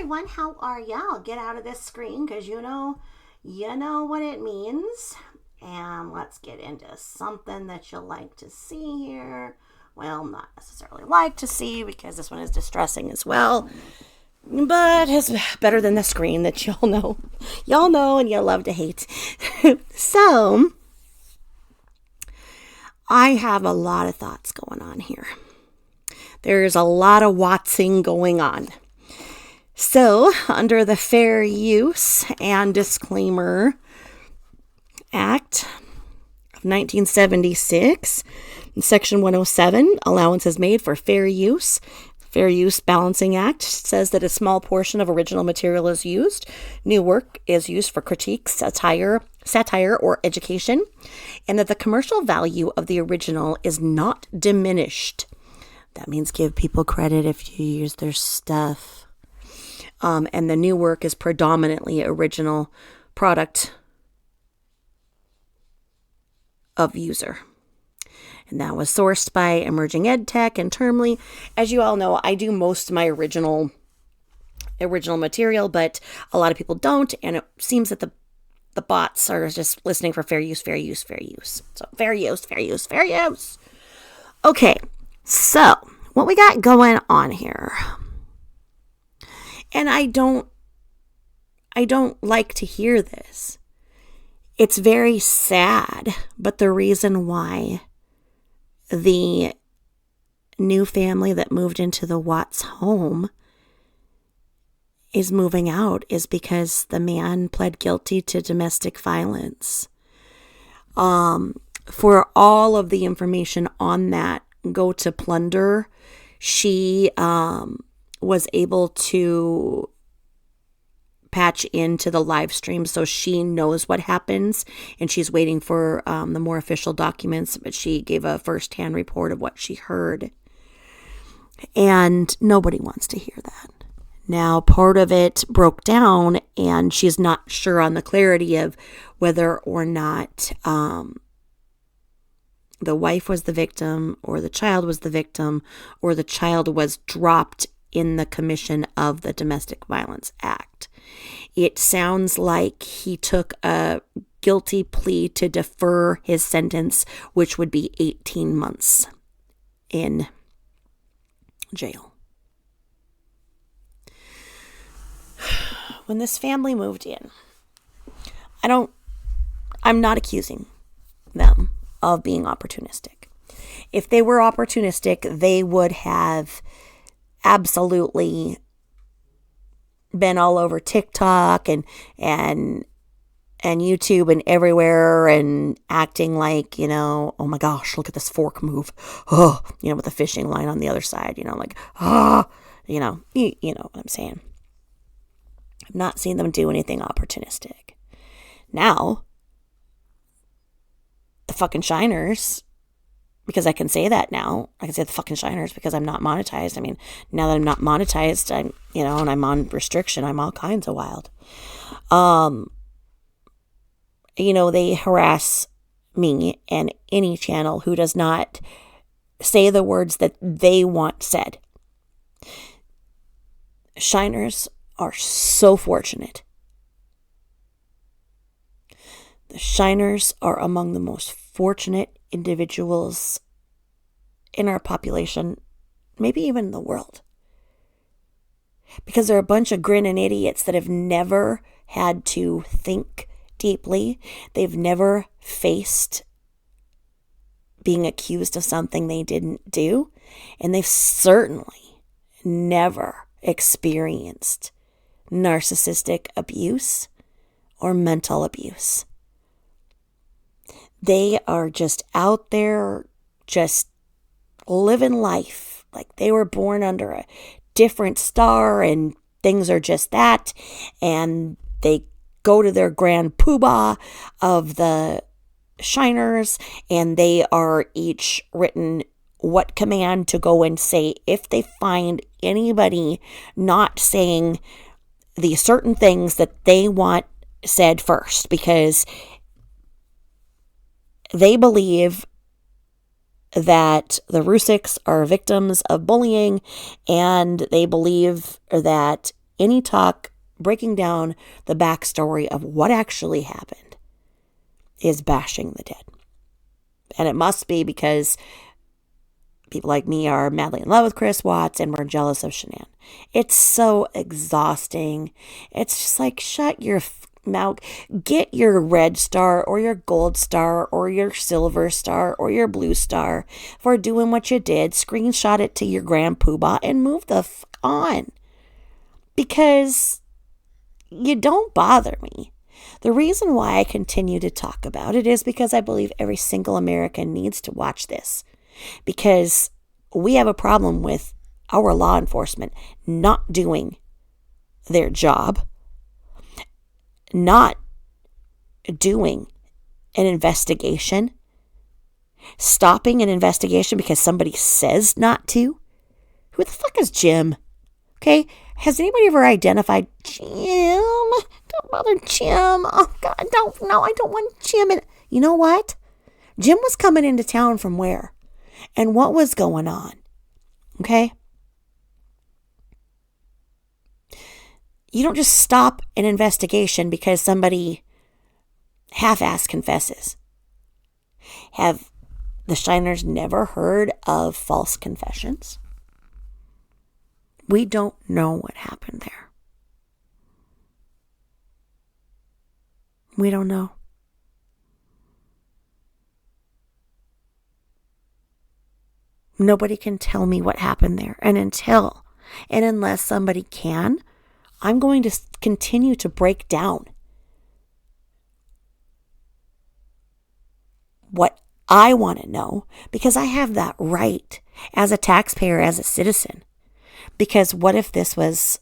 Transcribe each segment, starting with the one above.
everyone, how are ya? I'll get out of this screen because you know what it means. And let's get into something that you'll like to see here. Well, not necessarily like to see because this one is distressing as well. But it's better than the screen that y'all know. Y'all know and you love to hate. So, I have a lot of thoughts going on here. There's a lot of Wattsing going on. So, under the Fair Use and Disclaimer Act of 1976, in Section 107, allowance is made for fair use. Fair Use Balancing Act says that a small portion of original material is used. New work is used for critique, satire, or education, and that the commercial value of the original is not diminished. That means give people credit if you use their stuff. And the new work is predominantly original product of user. And that was sourced by Emerging EdTech and Termly. As you all know, I do most of my original material, but a lot of people don't. And it seems that the bots are just listening for fair use. So fair use. Okay, so what we got going on here. And I don't like to hear this. It's very sad, but the reason why the new family that moved into the Watts home is moving out is because the man pled guilty to domestic violence. For all of the information on that, go to Plunder. She was able to patch into the live stream, so she knows what happens, and she's waiting for the more official documents, but she gave a first-hand report of what she heard, and nobody wants to hear that. Now, part of it broke down, and she's not sure on the clarity of whether or not the wife was the victim, or the child was the victim, or the child was dropped in the commission of the Domestic Violence Act. It sounds like he took a guilty plea to defer his sentence, which would be 18 months in jail. When this family moved in, I'm not accusing them of being opportunistic. If they were opportunistic, they would have absolutely been all over TikTok and YouTube and everywhere and acting like, oh my gosh, look at this fork move. Oh, with the fishing line on the other side, you know what I'm saying. I've not seen them do anything opportunistic. Now, the fucking shiners, because I can say that now. I can say the fucking shiners because I'm not monetized. I mean, now that I'm not monetized, and I'm on restriction, I'm all kinds of wild. They harass me and any channel who does not say the words that they want said. Shiners are so fortunate. The shiners are among the most fortunate individuals in our population, maybe even in the world. Because they're a bunch of grinning idiots that have never had to think deeply. They've never faced being accused of something they didn't do. And they've certainly never experienced narcissistic abuse or mental abuse. They are just out there, just living life like they were born under a different star and things are just that. And they go to their grand poobah of the shiners, and they are each written what command to go and say if they find anybody not saying the certain things that they want said first, because they believe that the Rusiks are victims of bullying, and they believe that any talk breaking down the backstory of what actually happened is bashing the dead. And it must be because people like me are madly in love with Chris Watts and we're jealous of Shanann. It's so exhausting. It's just like, shut your mouth. Get your red star or your gold star or your silver star or your blue star for doing what you did. Screenshot it to your grand poobah and move the on. Because you don't bother me. The reason why I continue to talk about it is because I believe every single American needs to watch this. Because we have a problem with our law enforcement not doing their job, not doing an investigation, stopping an investigation because somebody says not to. Who the fuck is Jim? Okay, has anybody ever identified Jim? Don't bother Jim. Oh God, I don't want Jim. And you know what? Jim was coming into town from where? And what was going on? Okay? You don't just stop an investigation because somebody half-ass confesses. Have the Shiners never heard of false confessions? We don't know what happened there. We don't know. Nobody can tell me what happened there. And unless somebody can, I'm going to continue to break down what I want to know because I have that right as a taxpayer, as a citizen. Because what if this was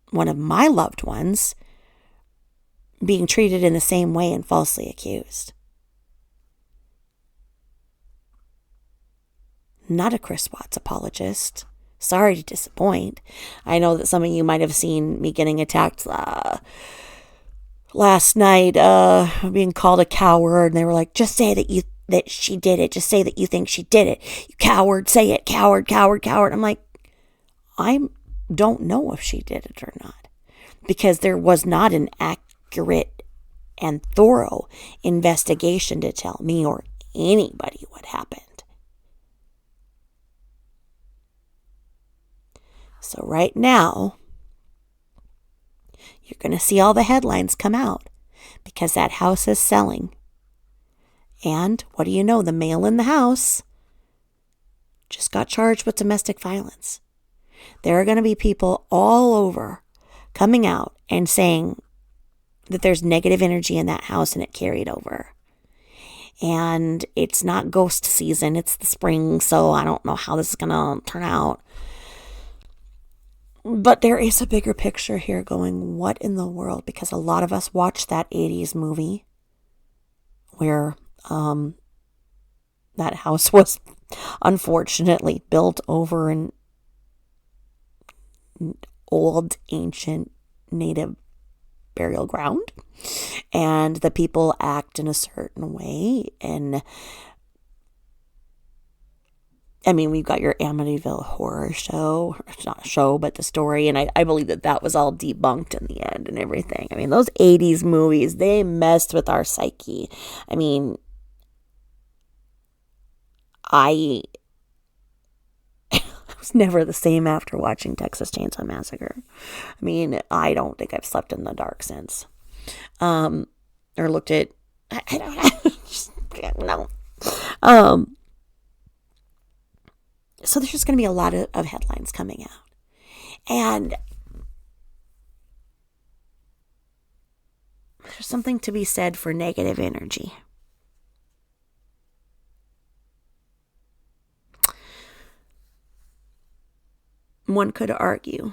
one of my loved ones being treated in the same way and falsely accused? Not a Chris Watts apologist. Sorry to disappoint. I know that some of you might have seen me getting attacked last night, being called a coward, and they were like, just say that she did it. Just say that you think she did it. You coward, say it. Coward, coward, coward. I'm like, I don't know if she did it or not. Because there was not an accurate and thorough investigation to tell me or anybody what happened. So right now, you're going to see all the headlines come out because that house is selling. And what do you know? The male in the house just got charged with domestic violence. There are going to be people all over coming out and saying that there's negative energy in that house and it carried over. And it's not ghost season, it's the spring, so I don't know how this is going to turn out. But there is a bigger picture here going, what in the world? Because a lot of us watched that 80s movie where that house was unfortunately built over an old, ancient, native burial ground. And the people act in a certain way. And I mean, we've got your Amityville horror show. It's not a show, but the story. And I believe that was all debunked in the end and everything. I mean, those 80s movies, they messed with our psyche. I mean, I was never the same after watching Texas Chainsaw Massacre. I mean, I don't think I've slept in the dark since. Or looked at, I don't know. So there's just going to be a lot of headlines coming out. And there's something to be said for negative energy. One could argue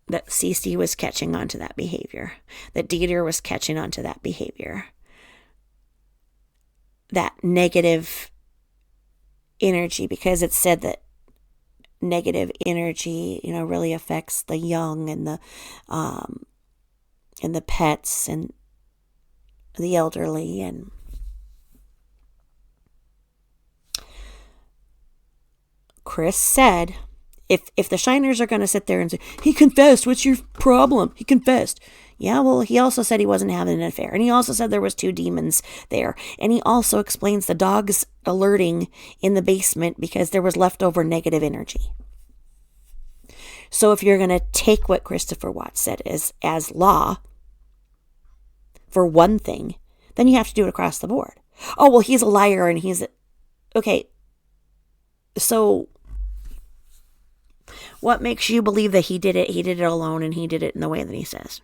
that Cece was catching on to that behavior, that Dieter was catching on to that behavior, that negative energy, because it's said that negative energy, really affects the young and the pets and the elderly. And Chris said If the shiners are going to sit there and say, he confessed, what's your problem? He confessed. Yeah, well, he also said he wasn't having an affair. And he also said there was 2 demons there. And he also explains the dogs alerting in the basement because there was leftover negative energy. So if you're going to take what Christopher Watts said as law for one thing, then you have to do it across the board. Oh, well, he's a liar and okay. So what makes you believe that he did it alone and he did it in the way that he says?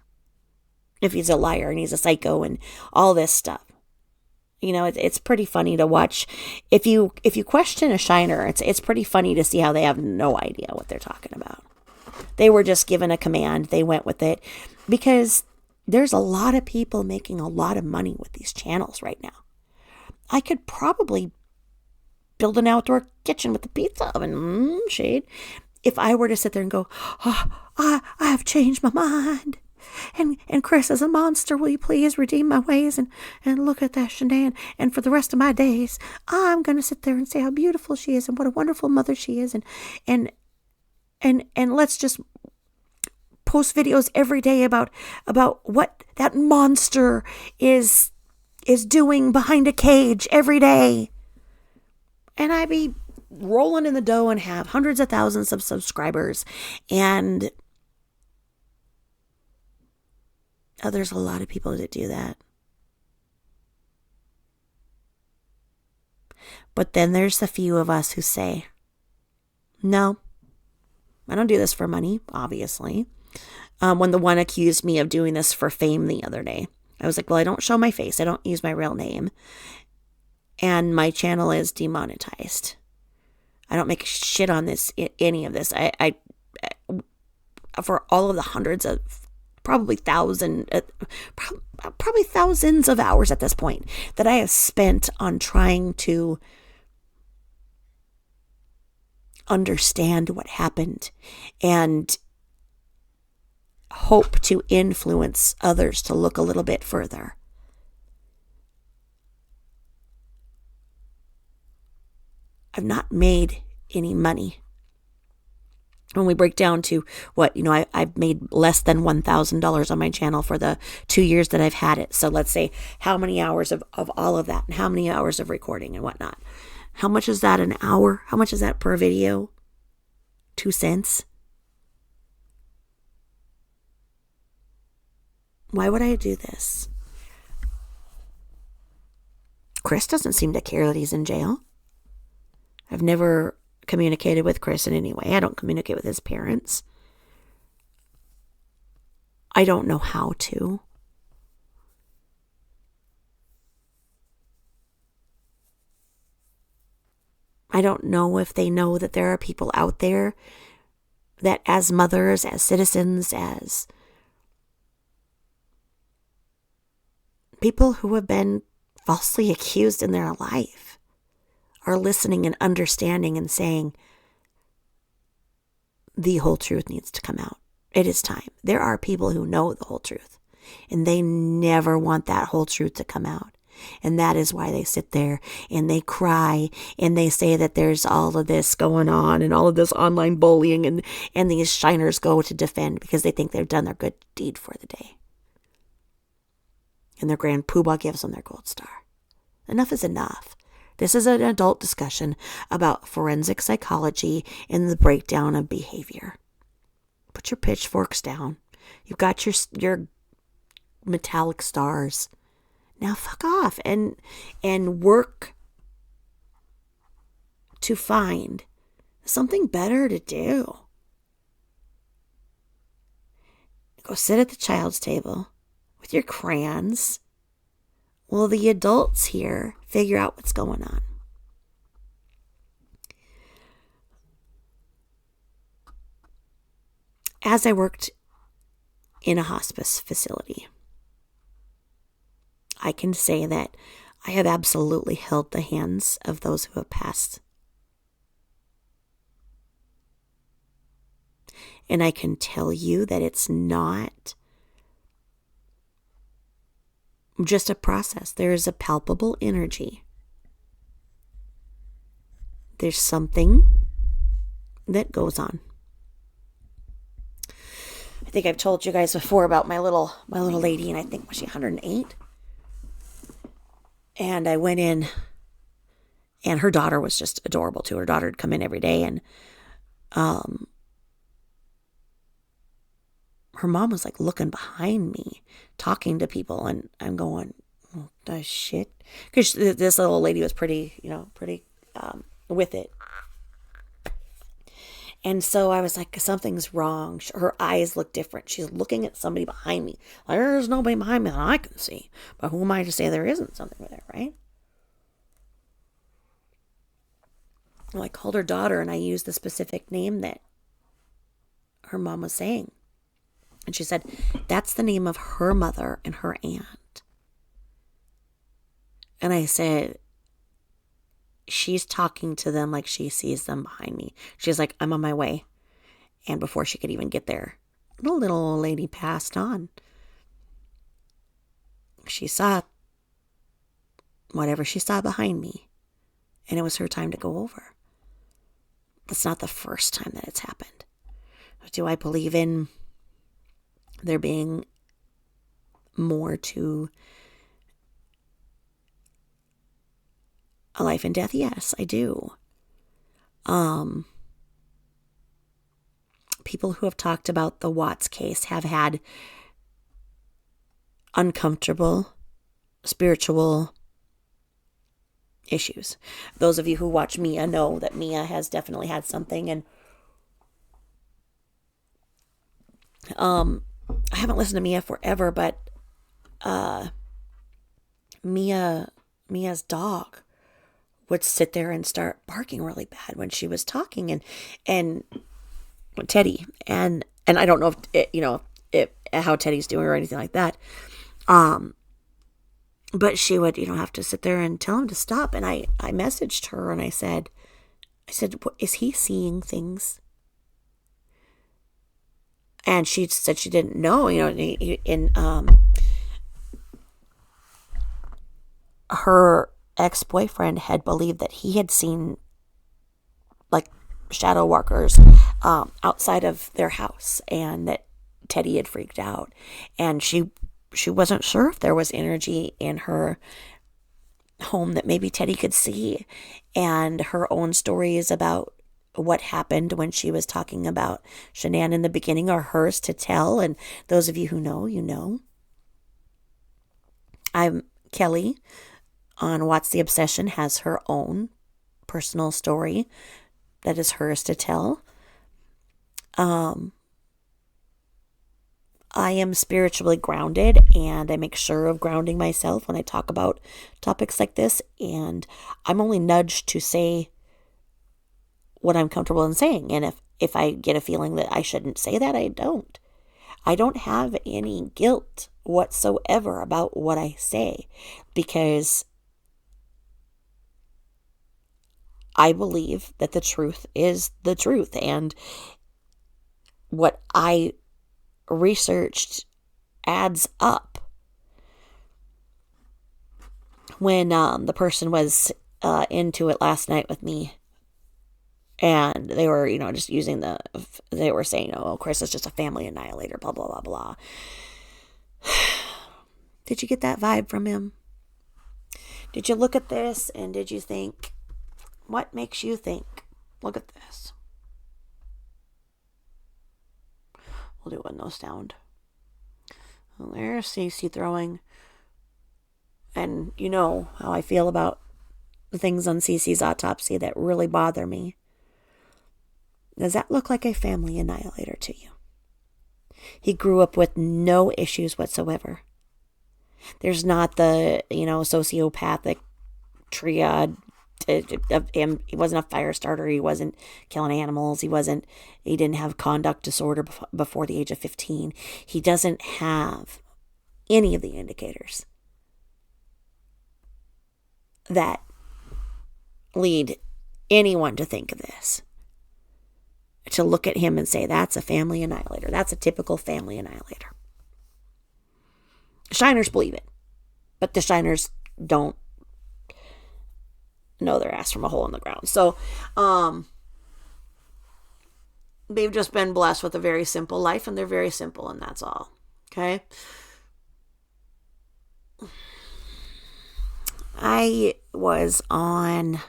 If he's a liar and he's a psycho and all this stuff. It's pretty funny to watch. If you question a shiner, it's pretty funny to see how they have no idea what they're talking about. They were just given a command. They went with it because there's a lot of people making a lot of money with these channels right now. I could probably build an outdoor kitchen with a pizza oven, shade, if I were to sit there and go, I have changed my mind. And Chris is a monster. Will you please redeem my ways and look at that shenan? And for the rest of my days, I'm going to sit there and say how beautiful she is and what a wonderful mother she is. And let's just post videos every day about what that monster is doing behind a cage every day. And I'd be rolling in the dough and have hundreds of thousands of subscribers. And there's a lot of people that do that. But then there's the few of us who say, no, I don't do this for money, obviously. When the one accused me of doing this for fame the other day, I was like, well, I don't show my face. I don't use my real name. And my channel is demonetized. I don't make shit on any of this. I for all of the hundreds of, probably thousands of hours at this point that I have spent on trying to understand what happened and hope to influence others to look a little bit further. I've not made any money. When we break down to what, I've made less than $1,000 on my channel for the 2 years that I've had it. So let's say how many hours of all of that and how many hours of recording and whatnot. How much is that an hour? How much is that per video? 2 cents? Why would I do this? Chris doesn't seem to care that he's in jail. I've never communicated with Chris in any way. I don't communicate with his parents. I don't know how to. I don't know if they know that there are people out there that as mothers, as citizens, as people who have been falsely accused in their life are listening and understanding and saying, the whole truth needs to come out. It is time. There are people who know the whole truth, and they never want that whole truth to come out. And that is why they sit there and they cry and they say that there's all of this going on and all of this online bullying, and these shiners go to defend because they think they've done their good deed for the day. And their grand poobah gives them their gold star. Enough is enough. This is an adult discussion about forensic psychology and the breakdown of behavior. Put your pitchforks down. You've got your metallic stars. Now fuck off and work to find something better to do. Go sit at the child's table with your crayons. Well, the adults here figure out what's going on. As I worked in a hospice facility, I can say that I have absolutely held the hands of those who have passed. And I can tell you that it's not just a process. There is a palpable energy. There's something that goes on. think I've told you guys before about my little lady, and I think, was she 108? And I went in, and her daughter was just adorable too. Her daughter would come in every day, and her mom was like looking behind me, talking to people, and I'm going, oh, the shit. Because this little lady was pretty with it. And so I was like, something's wrong. Her eyes look different. She's looking at somebody behind me. There's nobody behind me that I can see. But who am I to say there isn't something there, right? Well, I called her daughter, and I used the specific name that her mom was saying. And she said, that's the name of her mother and her aunt. And I said, she's talking to them like she sees them behind me. She's like, I'm on my way. And before she could even get there, the little old lady passed on. She saw whatever she saw behind me, and it was her time to go over. That's not the first time that it's happened. Do I believe in there being more to a life and death? Yes, I do. People who have talked about the Watts case have had uncomfortable spiritual issues. Those of you who watch Mia know that Mia has definitely had something, and I haven't listened to Mia forever, but Mia's dog would sit there and start barking really bad when she was talking, and Teddy, and I don't know if how Teddy's doing or anything like that. But she would, have to sit there and tell him to stop. And I messaged her, and I said, is he seeing things? And she said she didn't know, her ex-boyfriend had believed that he had seen like shadow walkers outside of their house, and that Teddy had freaked out, and she wasn't sure if there was energy in her home that maybe Teddy could see, and her own stories about what happened when she was talking about Shanann in the beginning are hers to tell, and those of you who know, you know. Kelly on What's the Obsession has her own personal story that is hers to tell. I am spiritually grounded, and I make sure of grounding myself when I talk about topics like this, and I'm only nudged to say what I'm comfortable in saying. And if I get a feeling that I shouldn't say that, I don't. I don't have any guilt whatsoever about what I say, because I believe that the truth is the truth, and what I researched adds up. When the person was into it last night with me, and they were, just using they were saying, oh, Chris is just a family annihilator, blah, blah, blah, blah. Did you get that vibe from him? Did you look at this and did you think, what makes you think? Look at this. We'll do a no sound. Well, there's Cece throwing. And you know how I feel about the things on Cece's autopsy that really bother me. Does that look like a family annihilator to you? He grew up with no issues whatsoever. There's not the, sociopathic triad of him. He wasn't a fire starter. He wasn't killing animals. He didn't have conduct disorder before the age of 15. He doesn't have any of the indicators that lead anyone to think of this. To look at him and say, that's a family annihilator. That's a typical family annihilator. Shiners believe it, but the Shiners don't know their ass from a hole in the ground. So, they've just been blessed with a very simple life, and they're very simple, and that's all. Okay? I was on, I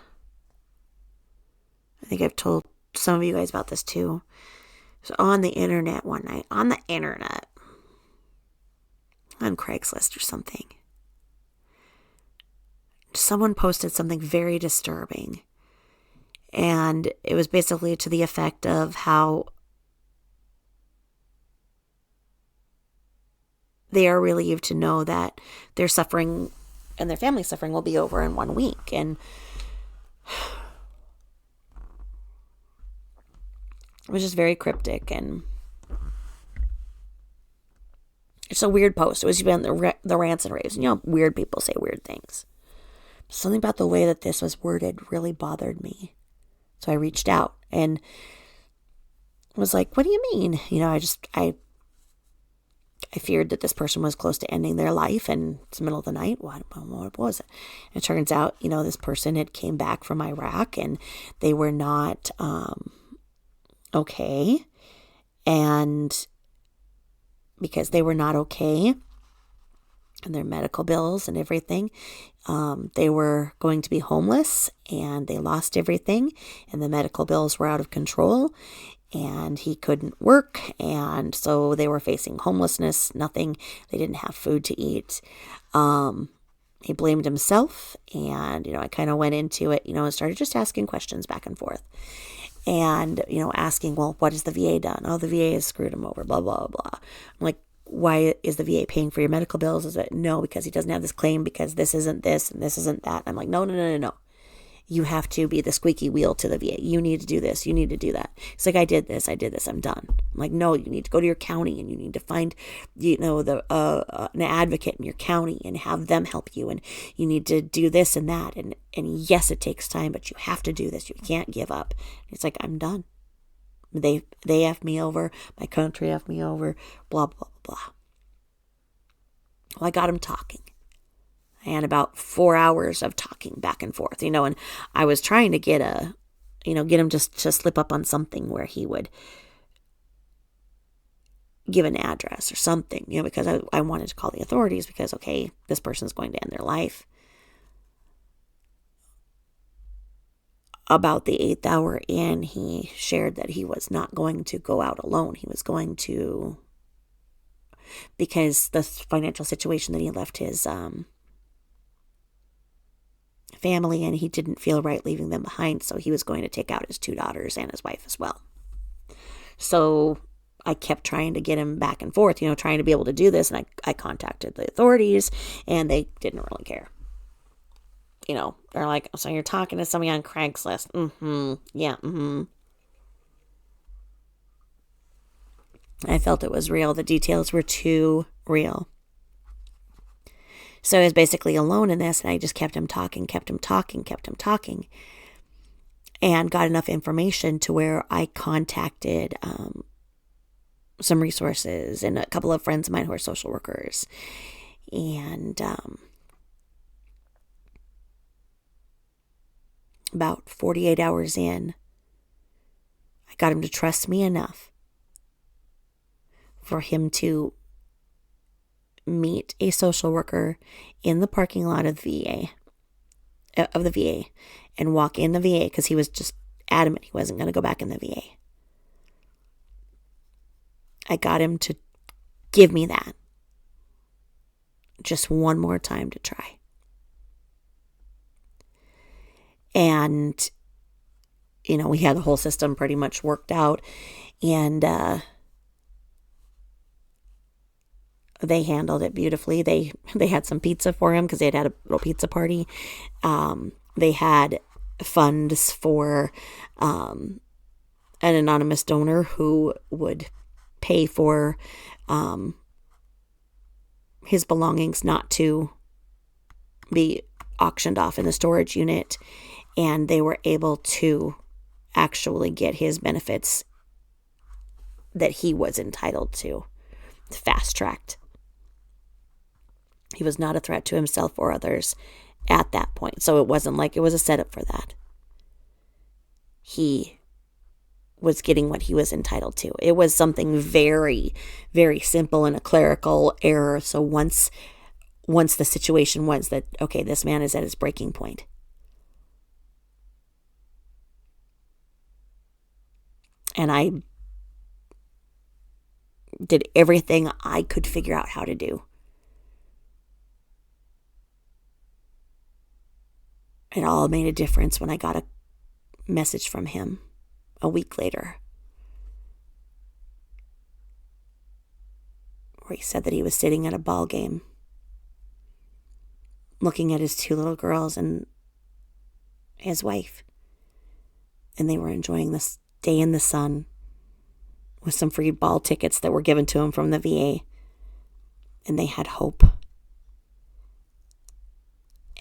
think I've told some of you guys about this too. So on the internet one night, on Craigslist or something, someone posted something very disturbing. And it was basically to the effect of how they are relieved to know that their suffering and their family suffering will be over in 1 week. And it was just very cryptic, and it's a weird post. It was been the rants and raves. Weird people say weird things. Something about the way that this was worded really bothered me. So I reached out and was like, what do you mean? I feared that this person was close to ending their life, and it's the middle of the night. What was it? And it turns out, this person had came back from Iraq, and they were not okay. And because they were not okay, and their medical bills and everything, they were going to be homeless, and they lost everything, and the medical bills were out of control, and he couldn't work, and so they were facing homelessness, nothing. They didn't have food to eat. He blamed himself, and, I kind of went into it, and started just asking questions back and forth. And, asking, well, what has the VA done? Oh, the VA has screwed him over, blah, blah, blah. I'm like, why is the VA paying for your medical bills? Is it no, because he doesn't have this claim, because this isn't this and this isn't that. I'm like, no. You have to be the squeaky wheel to the VA. You need to do this. You need to do that. It's like, I did this. I'm done. I'm like, no, you need to go to your county, and you need to find, an advocate in your county and have them help you. And you need to do this and that. And yes, it takes time, but you have to do this. You can't give up. It's like, I'm done. They effed me over. My country effed me over. Blah, blah, blah. Well, I got him talking. And about 4 hours of talking back and forth, and I was trying to get him just to slip up on something where he would give an address or something, because I wanted to call the authorities, because, okay, this person's going to end their life. About the 8th hour in, he shared that he was not going to go out alone. He was going to, because the financial situation that he left his family, and he didn't feel right leaving them behind, so he was going to take out his 2 daughters and his wife as well. So I kept trying to get him back and forth, trying to be able to do this, and I contacted the authorities, and they didn't really care. They're like, so you're talking to somebody on Craigslist? Yeah, I felt it was real. The details were too real. So I was basically alone in this, and I just kept him talking, and got enough information to where I contacted some resources and a couple of friends of mine who are social workers. And about 48 hours in, I got him to trust me enough for him to meet a social worker in the parking lot of the VA, and walk in the VA, because he was just adamant he wasn't going to go back in the VA. I got him to give me that just one more time to try. And, we had the whole system pretty much worked out, and they handled it beautifully. They had some pizza for him, because they had a little pizza party. They had funds for an anonymous donor who would pay for his belongings not to be auctioned off in the storage unit, and they were able to actually get his benefits that he was entitled to fast-tracked. He was not a threat to himself or others at that point. So it wasn't like it was a setup for that. He was getting what he was entitled to. It was something very, very simple and a clerical error. So once the situation was that, okay, this man is at his breaking point. And I did everything I could figure out how to do. It all made a difference when I got a message from him a week later, where he said that he was sitting at a ball game looking at his 2 little girls and his wife, and they were enjoying this day in the sun with some free ball tickets that were given to him from the VA, and they had hope,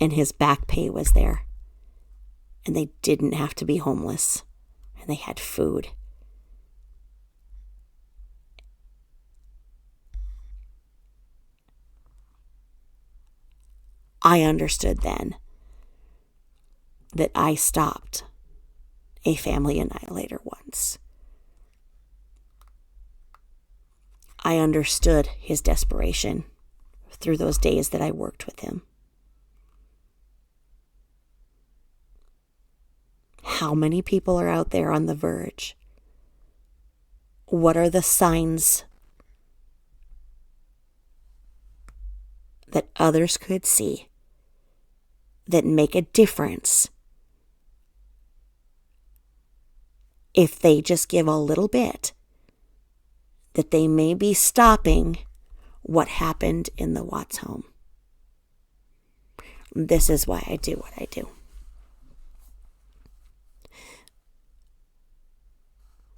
and his back pay was there, and they didn't have to be homeless, and they had food. I understood then that I stopped a family annihilator once. I understood his desperation through those days that I worked with him. How many people are out there on the verge? What are the signs that others could see that make a difference if they just give a little bit, that they may be stopping what happened in the Watts home? This is why I do what I do.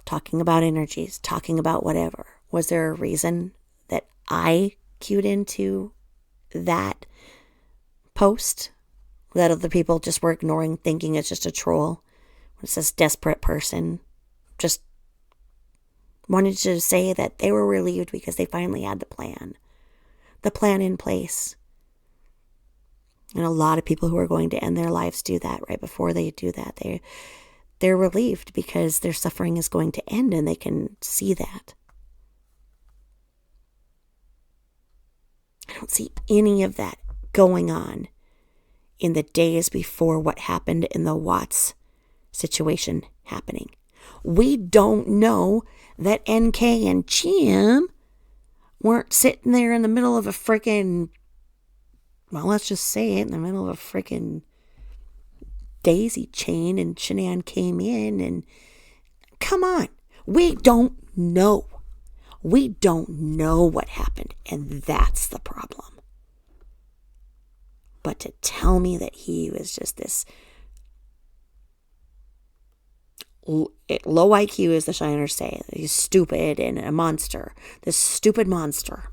Talking about energies, talking about whatever. Was there a reason that I cued into that post that other people just were ignoring, thinking it's just a troll? It says desperate person. Just wanted to say that they were relieved because they finally had the plan in place. And a lot of people who are going to end their lives do that right before they do that. They're relieved because their suffering is going to end and they can see that. I don't see any of that going on in the days before what happened in the Watts situation happening. We don't know that NK and Jim weren't sitting there in the middle of a freaking, well, let's just say it, in the middle of a freaking daisy chain, and Shanann came in, and come on, we don't know. We don't know what happened, and that's the problem. But to tell me that he was just this low IQ, as the Shiners say, he's stupid and a monster, this stupid monster,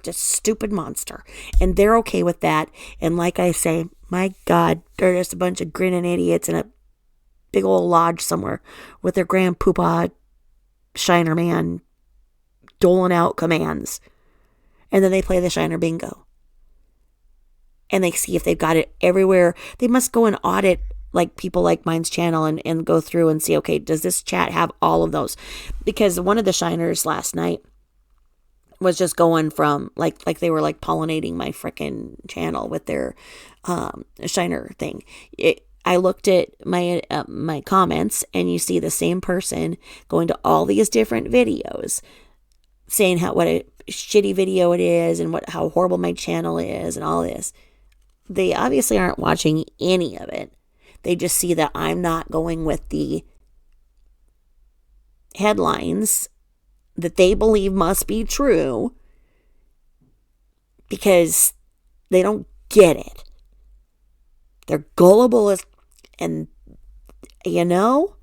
this stupid monster, and they're okay with that. And like I say, my God, they're just a bunch of grinning idiots in a big old lodge somewhere with their grandpapa Shiner man doling out commands, and then they play the Shiner bingo, and they see if they've got it everywhere. They must go and audit like people like mine's channel and go through and see, okay, does this chat have all of those? Because one of the Shiners last night was just going from like they were like pollinating my frickin' channel with their Shiner thing. I looked at my comments, and you see the same person going to all these different videos saying what a shitty video it is and how horrible my channel is and all this. They obviously aren't watching any of it. They just see that I'm not going with the headlines that they believe must be true because they don't get it. They're gullible as, and you know,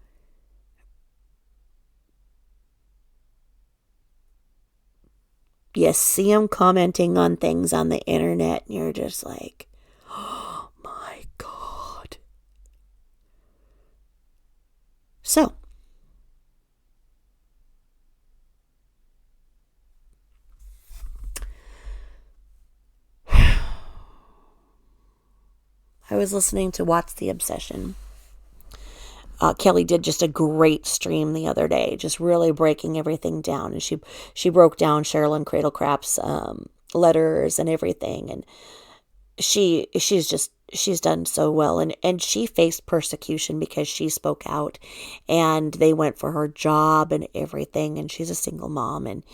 you see them commenting on things on the internet and you're just like, oh my God. So, I was listening to Watts the Obsession Kelly did just a great stream the other day, just really breaking everything down. And she broke down Sherilyn Cradlecraft's letters and everything. And she's done so well. And she faced persecution because she spoke out, and they went for her job and everything. And she's a single mom, and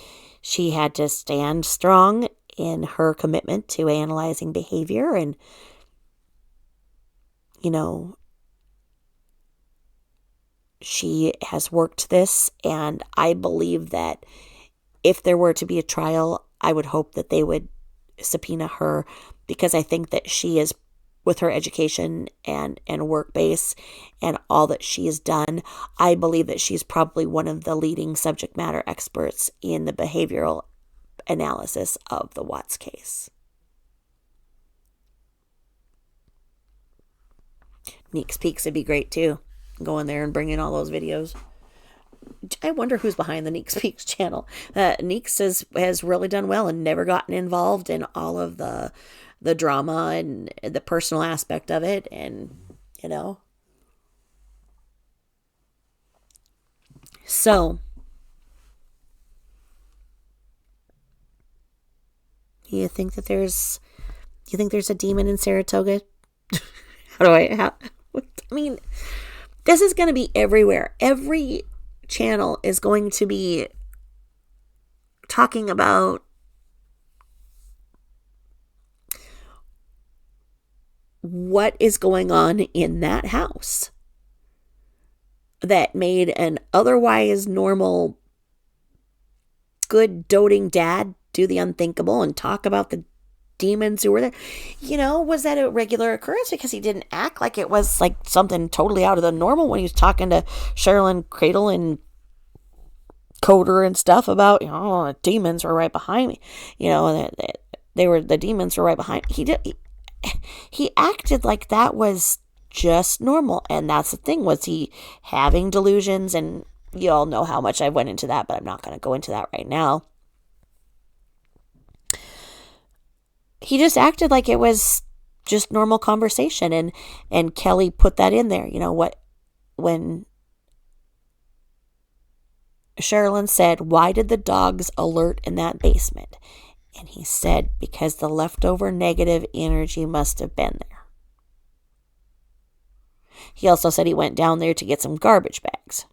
she had to stand strong in her commitment to analyzing behavior. And, she has worked this, and I believe that if there were to be a trial, I would hope that they would subpoena her, because I think that she is, with her education and work base and all that she has done, I believe that she's probably one of the leading subject matter experts in the behavioral analysis of the Watts case. Neek's Peaks would be great too. Go in there and bring in all those videos. I wonder who's behind the Neek's Peaks channel. Neek's has really done well and never gotten involved in all of the drama and the personal aspect of it. And, So, you think there's a demon in Saratoga? This is going to be everywhere. Every channel is going to be talking about what is going on in that house that made an otherwise normal, good, doting dad do the unthinkable and talk about the demons who were there. Was that a regular occurrence because he didn't act like it was like something totally out of the normal when he was talking to Sherilyn Cradle and Coder and stuff about, the demons were right behind me. The demons were right behind. He acted like that was just normal. And that's the thing, was he having delusions? And you all know how much I went into that, but I'm not going to go into that right now. He just acted like it was just normal conversation. And Kelly put that in there. When Sherilyn said, "Why did the dogs alert in that basement?" And he said, "Because the leftover negative energy must have been there." He also said he went down there to get some garbage bags.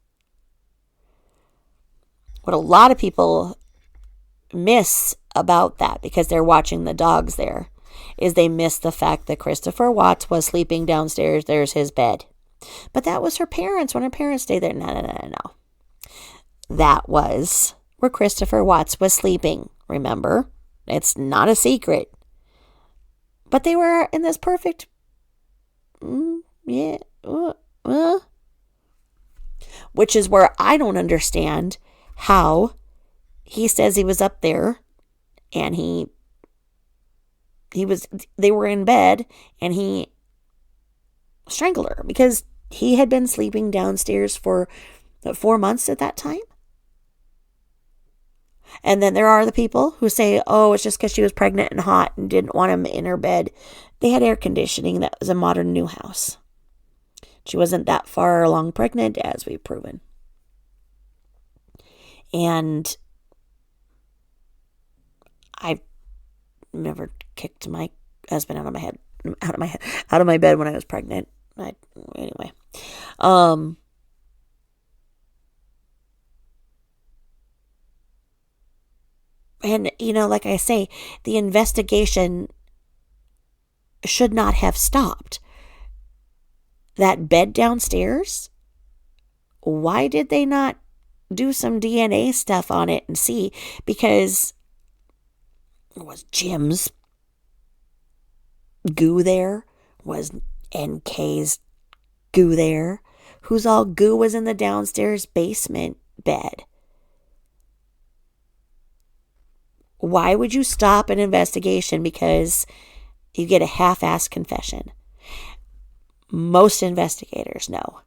What a lot of people miss about that, because they're watching the dogs there, is they miss the fact that Christopher Watts was sleeping downstairs. There's his bed. But that was her parents when her parents stayed there. No. That was where Christopher Watts was sleeping, remember? It's not a secret. But they were in this perfect... Which is where I don't understand how he says he was up there and they were in bed and he strangled her, because he had been sleeping downstairs for 4 months at that time. And then there are the people who say, oh, it's just because she was pregnant and hot and didn't want him in her bed. They had air conditioning. That was a modern new house. She wasn't that far along pregnant, as we've proven. And I've never kicked my husband out of my bed when I was pregnant. Anyway. And, like I say, the investigation should not have stopped. That bed downstairs, why did they not do some DNA stuff on it and see? Because was Jim's goo there? Was NK's goo there? Whose all goo was in the downstairs basement bed? Why would you stop an investigation because you get a half-assed confession? Most investigators know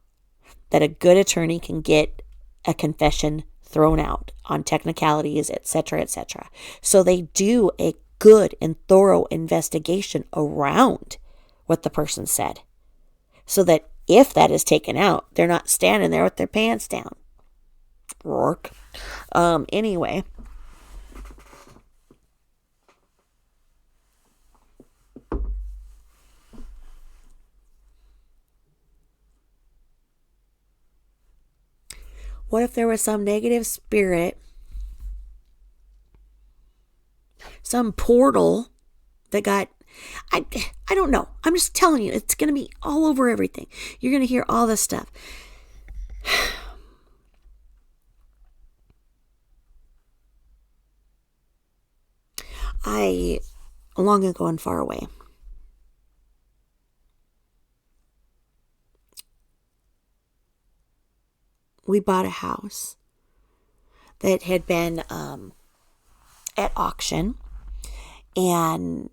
that a good attorney can get a confession thrown out on technicalities, etc., etc. So they do a good and thorough investigation around what the person said, so that if that is taken out, they're not standing there with their pants down. Rourke. Anyway. What if there was some negative spirit, some portal that got, I don't know. I'm just telling you, it's going to be all over everything. You're going to hear all this stuff. Long ago and far away, we bought a house that had been at auction, and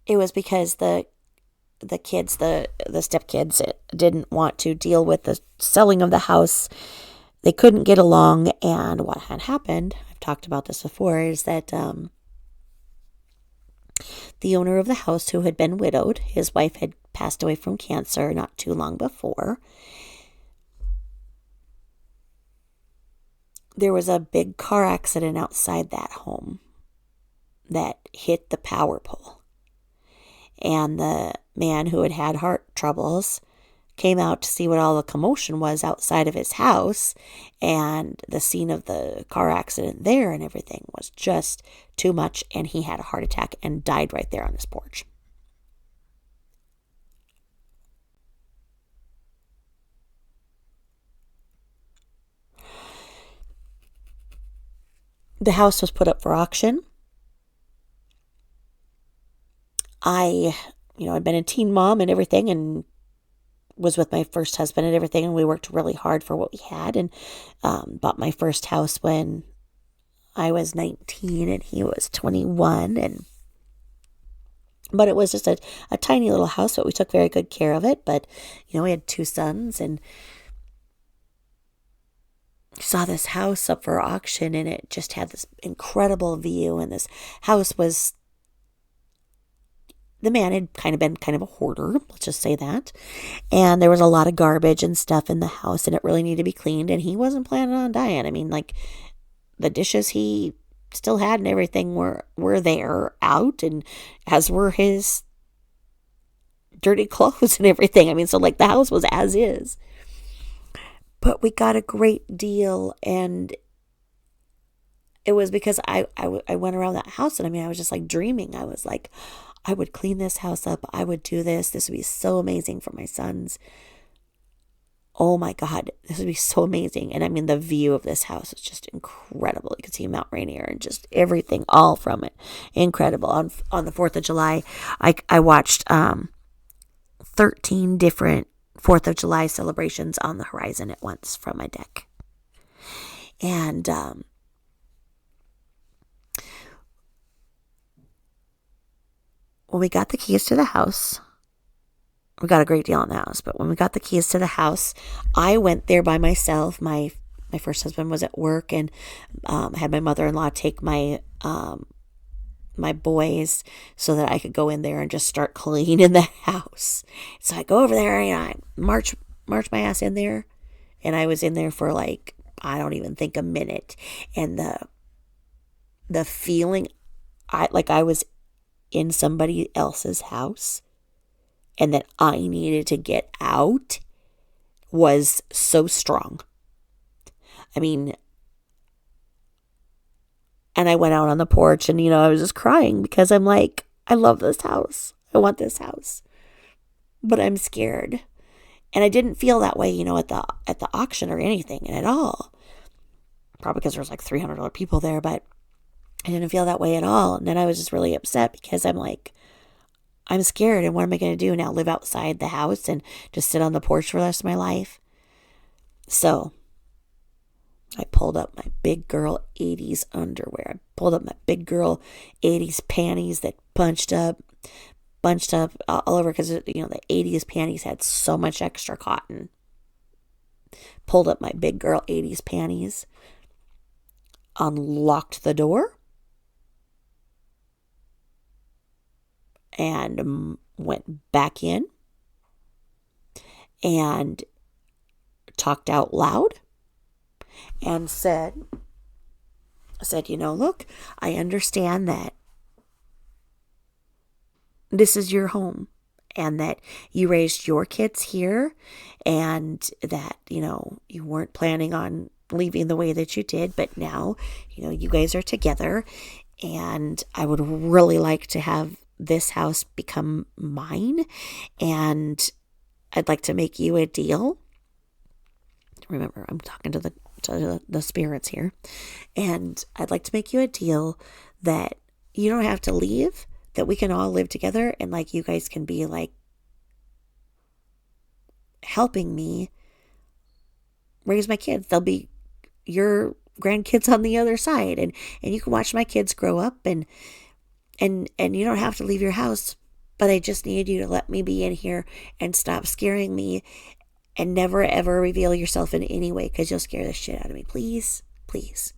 it was because the kids, the stepkids, didn't want to deal with the selling of the house. They couldn't get along, and what had happened, I've talked about this before, is that the owner of the house, who had been widowed, his wife had passed away from cancer not too long before. There was a big car accident outside that home that hit the power pole. And the man who had had heart troubles came out to see what all the commotion was outside of his house. And the scene of the car accident there and everything was just too much. And he had a heart attack and died right there on his porch. The house was put up for auction. I'd been a teen mom and everything, and was with my first husband and everything, and we worked really hard for what we had, and bought my first house when I was 19 and he was 21, but it was just a tiny little house, but we took very good care of it. But we had 2 sons, and saw this house up for auction, and it just had this incredible view, and this house was, the man had been a hoarder, let's just say that. And there was a lot of garbage and stuff in the house, and it really needed to be cleaned, and he wasn't planning on dying. I mean, like, the dishes he still had and everything were there out, and as were his dirty clothes and everything. I mean, so like the house was as is. But we got a great deal, and it was because I went around that house, and I was just like dreaming. I was like, I would clean this house up. I would do this. This would be so amazing for my sons. Oh my God, this would be so amazing. And the view of this house was just incredible. You could see Mount Rainier and just everything all from it. Incredible. On the 4th of July, I watched 13 different 4th of July celebrations on the horizon at once from my deck. And when we got the keys to the house, we got a great deal on the house, but when we got the keys to the house, I went there by myself. My first husband was at work, and had my mother-in-law take my boys so that I could go in there and just start cleaning the house. So I go over there, and I march my ass in there, and I was in there for like, I don't even think a minute. And the feeling, I was in somebody else's house, and that I needed to get out, was so strong. And I went out on the porch, and, I was just crying because I'm like, I love this house. I want this house. But I'm scared. And I didn't feel that way, at the auction or anything at all. Probably because there was like 300 other people there, but I didn't feel that way at all. And then I was just really upset because I'm like, I'm scared. And what am I going to do now? Live outside the house and just sit on the porch for the rest of my life? So I pulled up my big girl 80s underwear. I pulled up my big girl 80s panties that bunched up all over, because, the 80s panties had so much extra cotton. Pulled up my big girl 80s panties, unlocked the door, and went back in, and talked out loud and said, look, I understand that this is your home and that you raised your kids here and that, you weren't planning on leaving the way that you did, but now, you guys are together and I would really like to have this house become mine and I'd like to make you a deal. Remember, I'm talking to the spirits here. And I'd like to make you a deal that you don't have to leave, that we can all live together and like you guys can be like helping me raise my kids. They'll be your grandkids on the other side and you can watch my kids grow up and you don't have to leave your house, but I just need you to let me be in here and stop scaring me and never ever reveal yourself in any way because you'll scare the shit out of me. Please, please.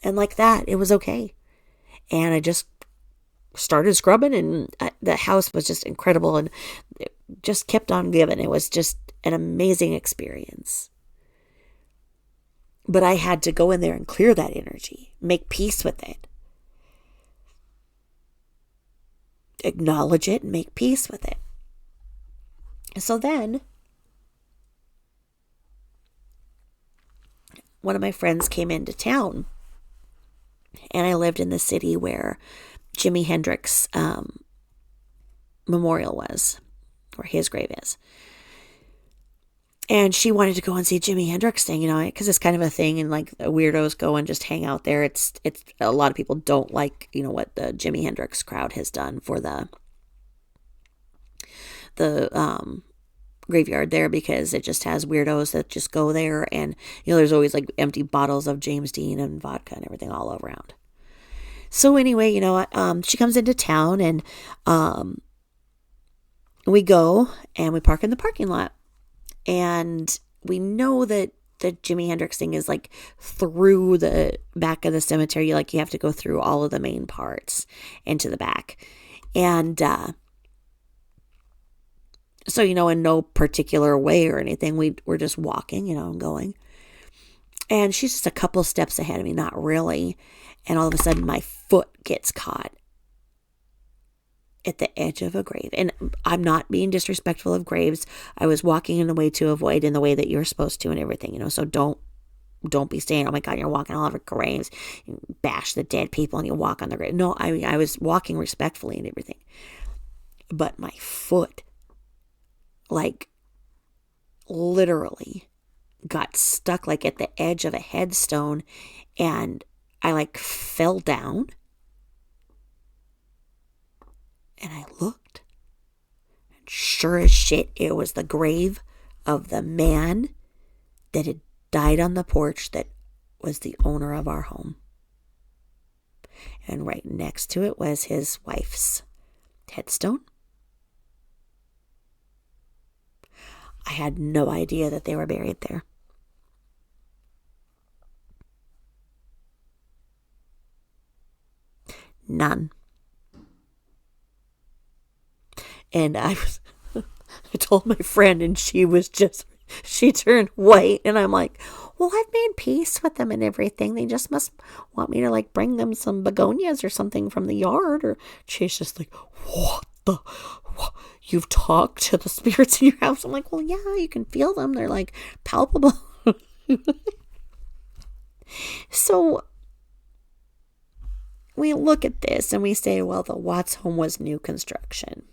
And like that, it was okay. And I just started scrubbing and the house was just incredible and it just kept on giving. It was just an amazing experience. But I had to go in there and clear that energy, make peace with it. Acknowledge it and make peace with it. So then, one of my friends came into town, and I lived in the city where Jimi Hendrix memorial was, where his grave is. And she wanted to go and see Jimi Hendrix thing, because it's kind of a thing, and like weirdos go and just hang out there. It's a lot of people don't like, what the Jimi Hendrix crowd has done for the graveyard there, because it just has weirdos that just go there, and there's always like empty bottles of James Dean and vodka and everything all around. So anyway, she comes into town and we go and we park in the parking lot. And we know that the Jimi Hendrix thing is like through the back of the cemetery. Like you have to go through all of the main parts into the back. And so, in no particular way or anything, we're just walking, and going. And she's just a couple steps ahead of me, not really. And all of a sudden my foot gets caught at the edge of a grave. And I'm not being disrespectful of graves. I was walking in a way to avoid in the way that you're supposed to and everything, so don't be saying, oh my God, you're walking all over graves, you bash the dead people and you walk on the grave. No, I was walking respectfully and everything. But my foot, like, literally got stuck like at the edge of a headstone and I like fell down. And I looked, and sure as shit, it was the grave of the man that had died on the porch that was the owner of our home. And right next to it was his wife's headstone. I had no idea that they were buried there. None. And I told my friend and she turned white and I'm like, well, I've made peace with them and everything. They just must want me to like bring them some begonias or something from the yard. Or she's just like, what? You've talked to the spirits in your house? I'm like, well, yeah, you can feel them. They're like palpable. So we look at this and we say, well, the Watts home was new construction.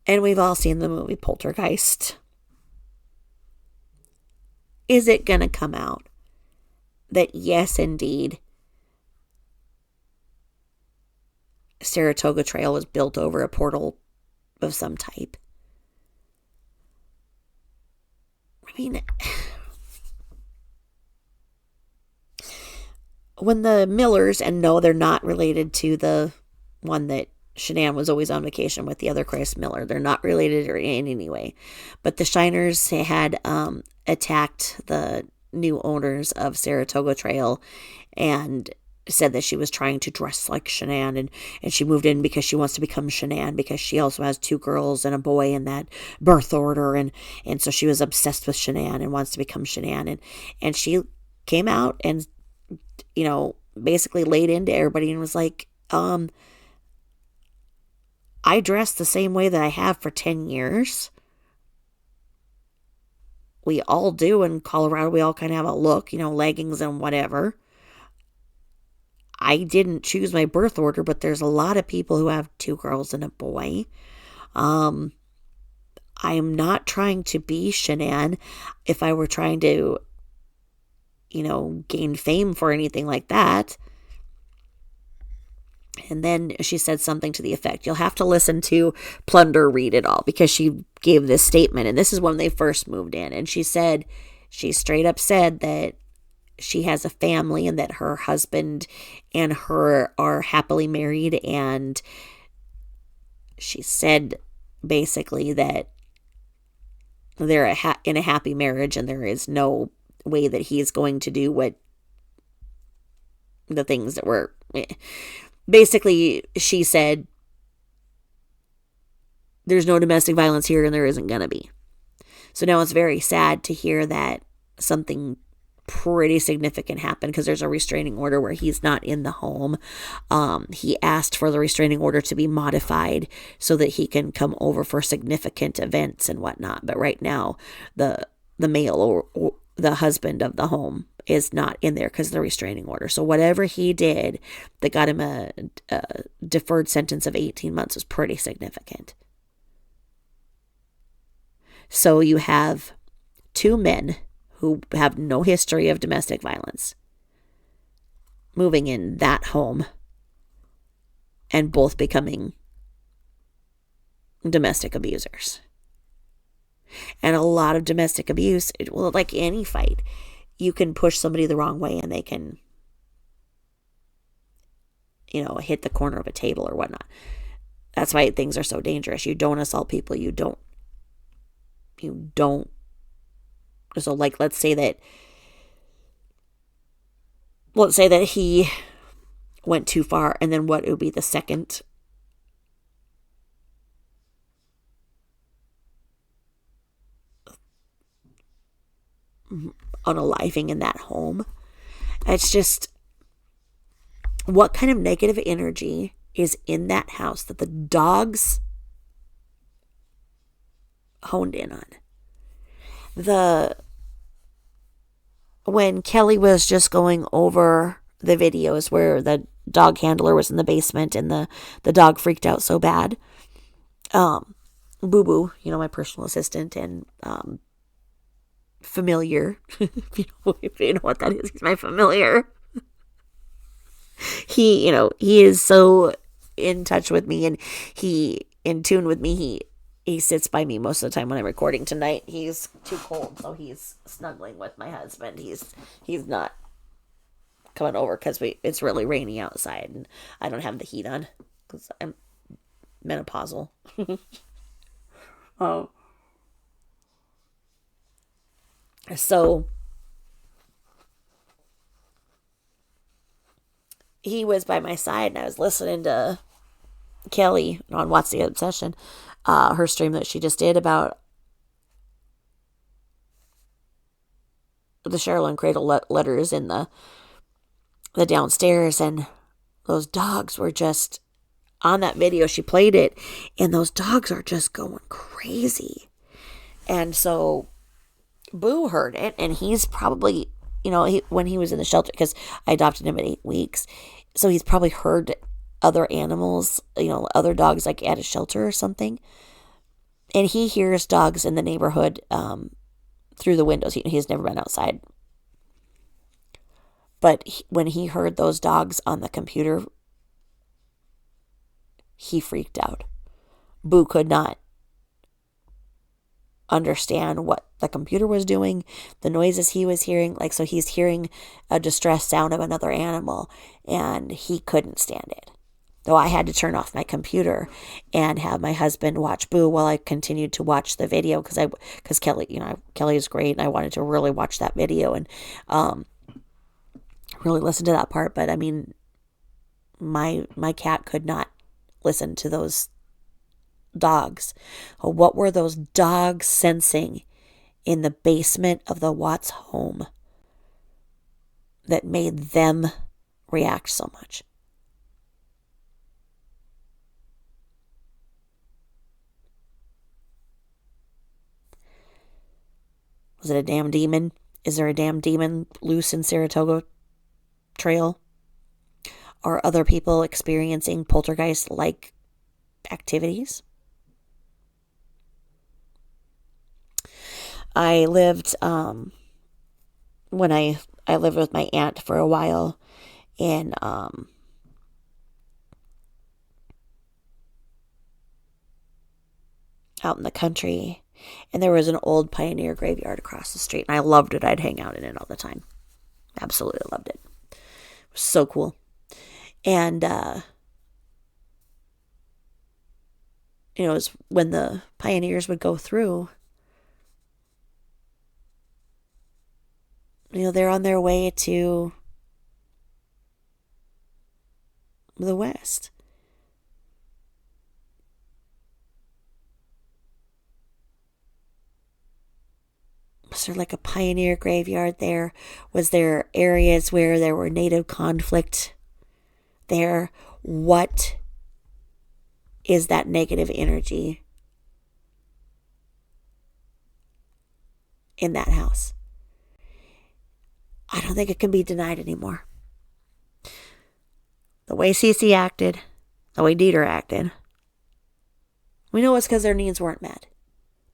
And we've all seen the movie Poltergeist. Is it going to come out that yes, indeed, Saratoga Trail was built over a portal of some type? I mean, when the Millers, and no, they're not related to the one that Shanann was always on vacation with, the other Chris Miller. They're not related or in any way. But the Shiners had attacked the new owners of Saratoga Trail and said that she was trying to dress like Shanann, and she moved in because she wants to become Shanann, because she also has 2 girls and a boy in that birth order, and so she was obsessed with Shanann and wants to become Shanann, and she came out and, basically laid into everybody and was like, I dress the same way that I have for 10 years. We all do in Colorado. We all kind of have a look, leggings and whatever. I didn't choose my birth order, but there's a lot of people who have 2 girls and a boy. I am not trying to be Shanann. If I were trying to, gain fame for anything like that. And then she said something to the effect, you'll have to listen to Plunder read it all, because she gave this statement, and this is when they first moved in. And she straight up said that she has a family and that her husband and her are happily married. And she said basically that they're in a happy marriage, and there is no way that he's going to do what the things that were... Basically, she said, there's no domestic violence here, and there isn't going to be. So now it's very sad to hear that something pretty significant happened, because there's a restraining order where he's not in the home. He asked for the restraining order to be modified so that he can come over for significant events and whatnot. But right now, the male or the husband of the home is not in there because of the restraining order. So whatever he did that got him a deferred sentence of 18 months was pretty significant. So you have 2 men who have no history of domestic violence moving in that home and both becoming domestic abusers. And a lot of domestic abuse, like any fight, you can push somebody the wrong way and they can, hit the corner of a table or whatnot. That's why things are so dangerous. You don't assault people. You don't. So like, let's say that he went too far, and then what would be the second unaliving in that home. It's just, what kind of negative energy is in that house that the dogs honed in on? When Kelly was just going over the videos where the dog handler was in the basement and the dog freaked out so bad, Boo Boo, my personal assistant and familiar, if you know what that is, he's my familiar. He is so in touch with me, and he in tune with me. He sits by me most of the time when I'm recording. Tonight he's too cold, so he's snuggling with my husband. He's not coming over because it's really rainy outside, and I don't have the heat on because I'm menopausal. So he was by my side, and I was listening to Kelly on What's the Obsession, her stream that she just did about the Cheryl and Cradle letters in the downstairs, and those dogs were just on that video. She played it, and those dogs are just going crazy. And so Boo heard it, and he's probably, when he was in the shelter, because I adopted him at 8 weeks, so he's probably heard other animals, other dogs like at a shelter or something. And he hears dogs in the neighborhood through the windows. He's never been outside. But when he heard those dogs on the computer, he freaked out. Boo could not understand what the computer was doing, the noises he was hearing. So he's hearing a distressed sound of another animal, and he couldn't stand it. Though I had to turn off my computer and have my husband watch Boo while I continued to watch the video, because Kelly, Kelly is great, and I wanted to really watch that video and really listen to that part, but I mean, my cat could not listen to those dogs. What were those dogs sensing in the basement of the Watts home that made them react so much? Was it a damn demon? Is there a damn demon loose in Saratoga Trail? Are other people experiencing poltergeist-like activities? I lived, when I lived with my aunt for a while in, out in the country, and there was an old pioneer graveyard across the street, and I loved it. I'd hang out in it all the time. Absolutely loved it. It was so cool. And, it was when the pioneers would go through, they're on their way to the West. Was there like a pioneer graveyard there? Was there areas where there were native conflict there? What is that negative energy in that house? I don't think it can be denied anymore. The way Cece acted, the way Dieter acted, we know it's because their needs weren't met.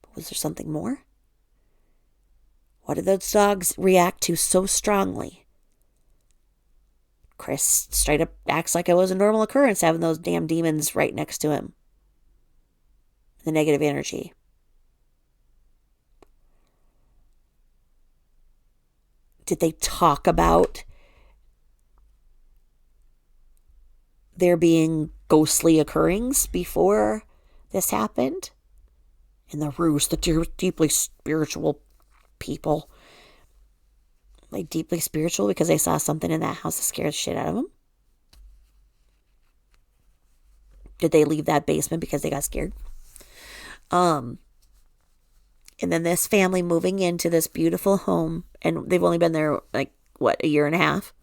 But was there something more? What did those dogs react to so strongly? Chris straight up acts like it was a normal occurrence having those damn demons right next to him. The negative energy. Did they talk about there being ghostly occurrings before this happened? And the ruse, the deeply spiritual people, like deeply spiritual because they saw something in that house that scared the shit out of them? Did they leave that basement because they got scared? And then this family moving into this beautiful home, and they've only been there like a year and a half.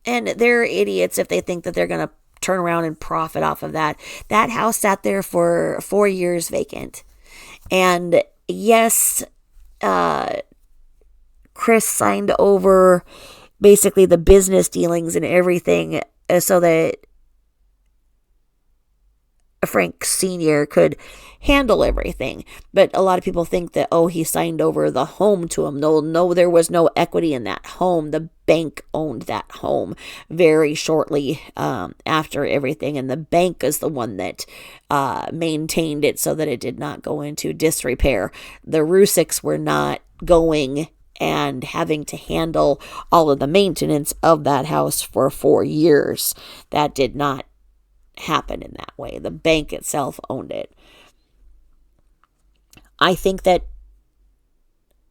And they're idiots if they think that they're going to turn around and profit off of that. That house sat there for 4 years vacant. And yes, Chris signed over basically the business dealings and everything so that Frank Sr. could handle everything. But a lot of people think that, he signed over the home to him. No, there was no equity in that home. The bank owned that home very shortly after everything. And the bank is the one that maintained it so that it did not go into disrepair. The Rusicks were not going and having to handle all of the maintenance of that house for 4 years. That did not happen in that way. The bank itself owned it. I think that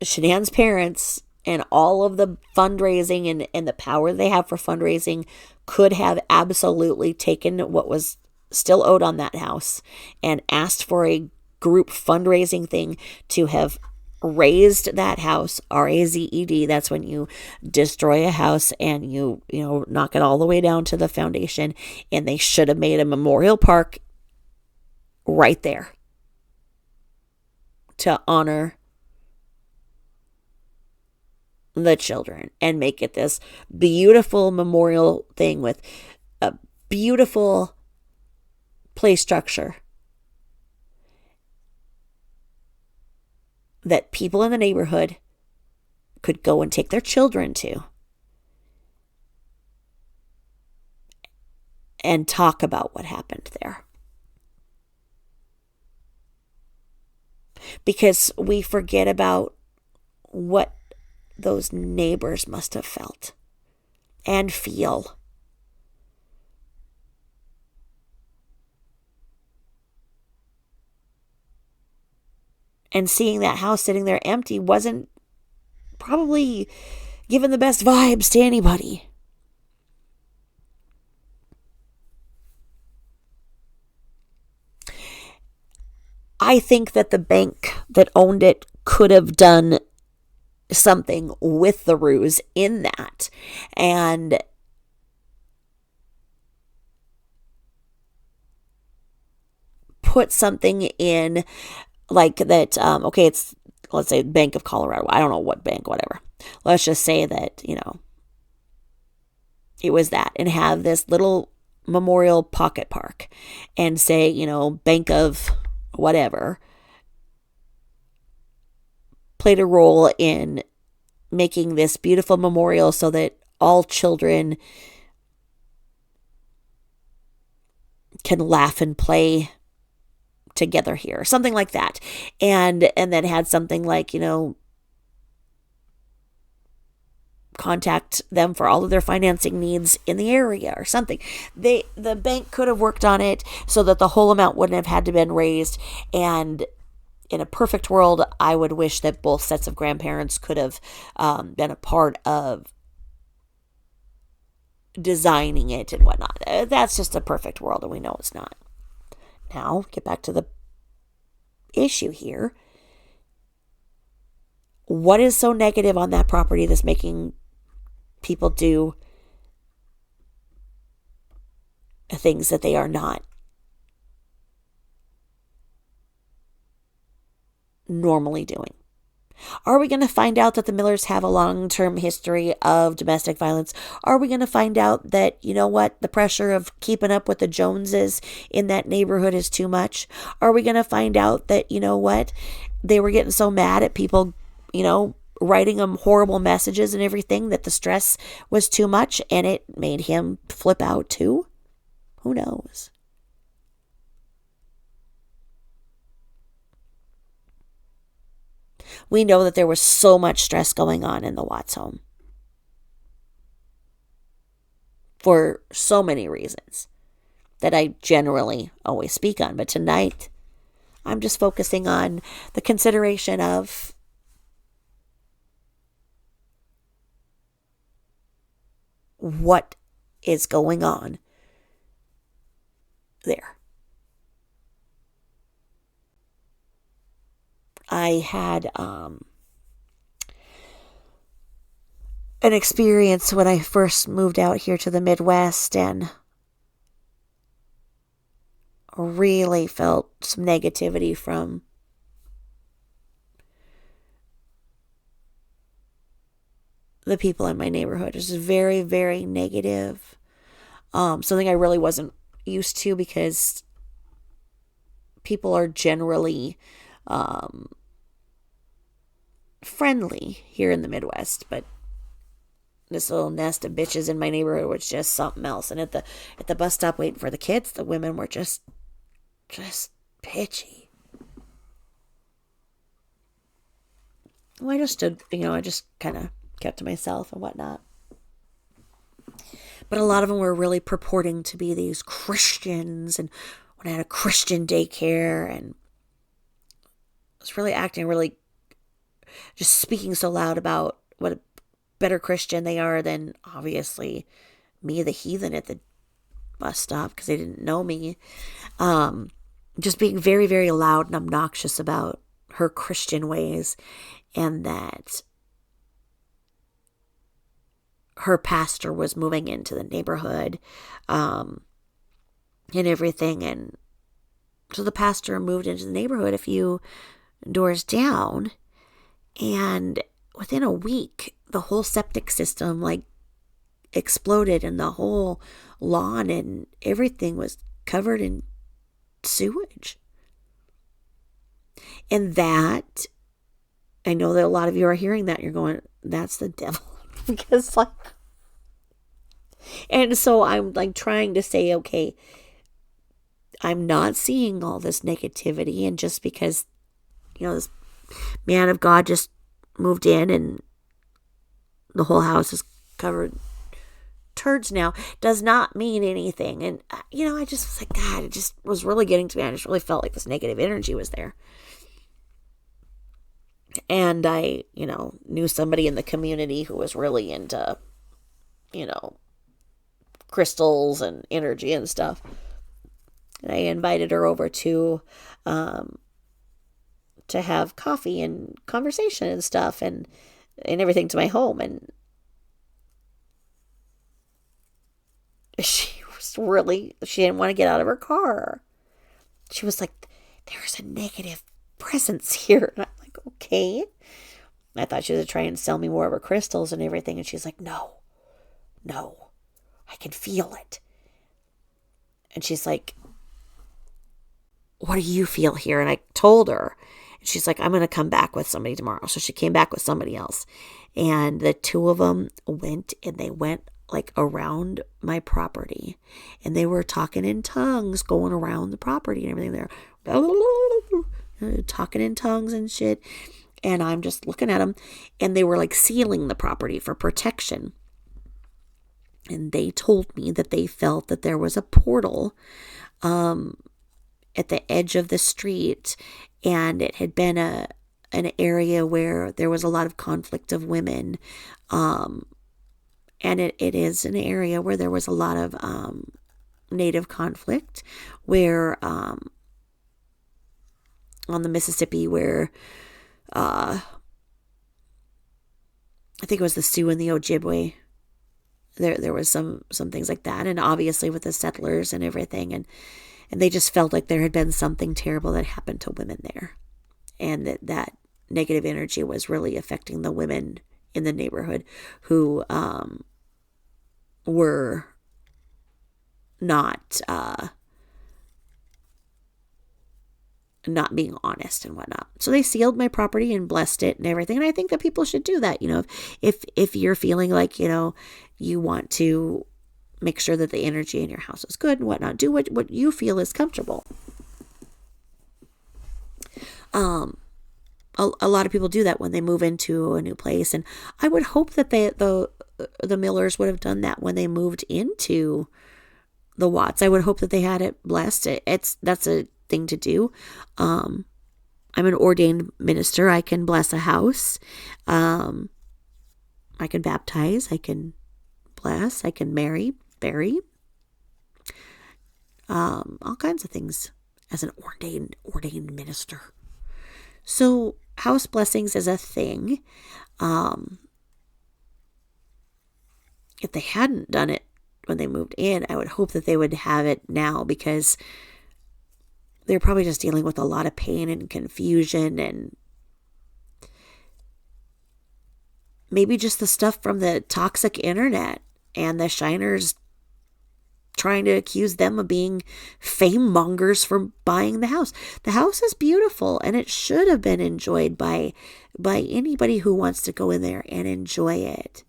Shanann's parents and all of the fundraising and the power they have for fundraising could have absolutely taken what was still owed on that house and asked for a group fundraising thing to have razed that house. RAZED. That's when you destroy a house and you knock it all the way down to the foundation. And they should have made a memorial park right there to honor the children and make it this beautiful memorial thing with a beautiful play structure that people in the neighborhood could go and take their children to and talk about what happened there. Because we forget about what those neighbors must have felt and feel. And seeing that house sitting there empty wasn't probably giving the best vibes to anybody. I think that the bank that owned it could have done something with the ruse in that. And put something in like that. Okay, it's, let's say, Bank of Colorado. I don't know what bank, whatever. Let's just say that, it was that, and have this little memorial pocket park and say, Bank of whatever played a role in making this beautiful memorial so that all children can laugh and play together here, something like that. And then had something like, contact them for all of their financing needs in the area or something. The bank could have worked on it so that the whole amount wouldn't have had to been raised. And in a perfect world, I would wish that both sets of grandparents could have been a part of designing it and whatnot. That's just a perfect world, and we know it's not. Now, get back to the issue here. What is so negative on that property that's making people do things that they are not normally doing? Are we going to find out that the Millers have a long-term history of domestic violence? Are we going to find out that, the pressure of keeping up with the Joneses in that neighborhood is too much? Are we going to find out that, they were getting so mad at people, writing them horrible messages and everything, that the stress was too much and it made him flip out too? Who knows? We know that there was so much stress going on in the Watts home for so many reasons that I generally always speak on. But tonight, I'm just focusing on the consideration of what is going on there. I had an experience when I first moved out here to the Midwest, and really felt some negativity from the people in my neighborhood. It was very, very negative. Something I really wasn't used to, because people are generally friendly here in the Midwest, but this little nest of bitches in my neighborhood was just something else. And at the bus stop waiting for the kids, the women were just pitchy. Well, I just stood, I just kind of kept to myself and whatnot. But a lot of them were really purporting to be these Christians, and when I had a Christian daycare, and I was really acting really, just speaking so loud about what a better Christian they are than, obviously, me, the heathen at the bus stop, because they didn't know me. Just being very, very loud and obnoxious about her Christian ways, and that her pastor was moving into the neighborhood, and everything. And so the pastor moved into the neighborhood a few doors down, and within a week, the whole septic system exploded, and the whole lawn and everything was covered in sewage. And that, I know that a lot of you are hearing that, you're going, that's the devil. Because and so I'm trying to say, okay, I'm not seeing all this negativity, and just because this man of God just moved in and the whole house is covered turds now does not mean anything. And I just was like, God, it just was really getting to me. I just really felt like this negative energy was there. And I, knew somebody in the community who was really into, crystals and energy and stuff. And I invited her over um, to have coffee and conversation and stuff and everything to my home. And she didn't want to get out of her car. She was like, there's a negative presence here. And I'm like, okay. I thought she was trying to sell me more of her crystals and everything. And she's like, no, I can feel it. And she's like, what do you feel here? And I told her. And she's like, I'm going to come back with somebody tomorrow. So she came back with somebody else. And the two of them went like around my property. And they were talking in tongues going around the property and everything there. Talking in tongues and shit. And I'm just looking at them. And they were like sealing the property for protection. And they told me that they felt that there was a portal at the edge of the street, and it had been an area where there was a lot of conflict of women, and it is an area where there was a lot of native conflict, where on the Mississippi, where I think it was the Sioux and the Ojibwe. There was some things like that, and obviously with the settlers and everything, and they just felt like there had been something terrible that happened to women there, and that negative energy was really affecting the women in the neighborhood who were not being honest and whatnot. So they sealed my property and blessed it and everything. And I think that people should do that. If you're feeling like, you want to make sure that the energy in your house is good and whatnot, do what you feel is comfortable. A lot of people do that when they move into a new place. And I would hope that the Millers would have done that when they moved into the Watts. I would hope that they had it blessed. That's a thing to do. I'm an ordained minister. I can bless a house. I can baptize. I can bless. I can bury. All kinds of things as an ordained minister. So house blessings is a thing. If they hadn't done it when they moved in, I would hope that they would have it now, because they're probably just dealing with a lot of pain and confusion, and maybe just the stuff from the toxic internet and the shiners trying to accuse them of being fame mongers for buying the house. The house is beautiful, and it should have been enjoyed by anybody who wants to go in there and enjoy it.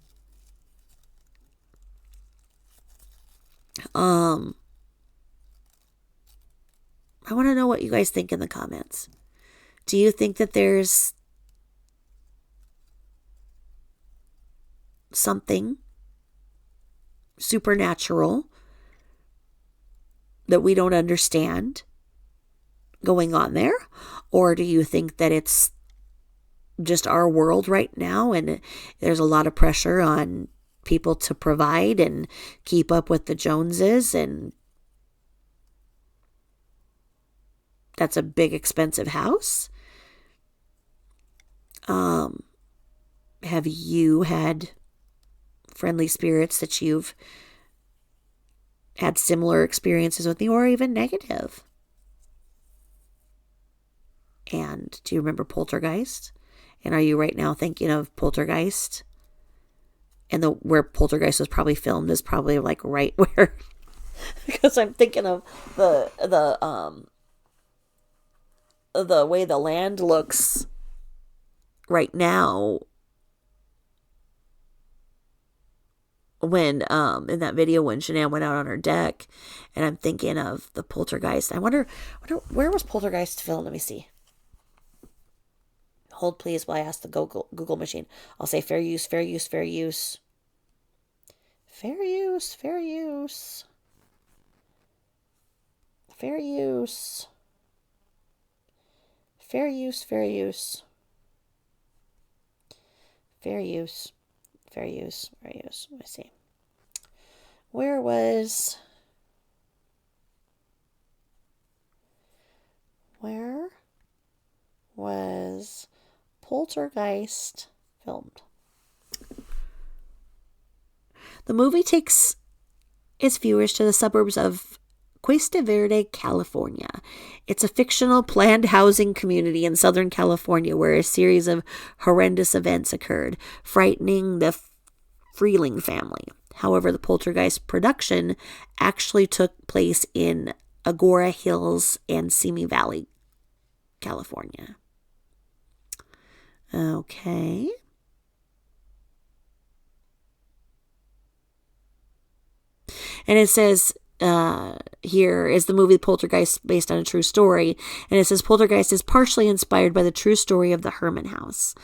I want to know what you guys think in the comments. Do you think that there's something supernatural that we don't understand going on there? Or do you think that it's just our world right now, and there's a lot of pressure on people to provide and keep up with the Joneses, and that's a big expensive house? Have you had friendly spirits that you've had similar experiences with me, or even negative? And do you remember Poltergeist? And are you right now thinking of Poltergeist? And where Poltergeist was probably filmed is probably like right where, because I'm thinking of the way the land looks right now, when in that video when Shanann went out on her deck, and I'm thinking of the Poltergeist. I wonder where was Poltergeist filmed? Let me see. Hold please while I ask the Google machine. I'll say fair use. Fair use. Fair use. Fair use. Fair use. Fair use. Fair use. Fair use. Fair use. Fair use. Fair use. Let me see. Where was Poltergeist filmed? The movie takes its viewers to the suburbs of Cuesta Verde, California. It's a fictional planned housing community in Southern California where a series of horrendous events occurred, frightening the Freeling family. However, the Poltergeist production actually took place in Agora Hills and Simi Valley, California. Okay. And it says here is the movie Poltergeist based on a true story. And it says Poltergeist is partially inspired by the true story of the Herman House.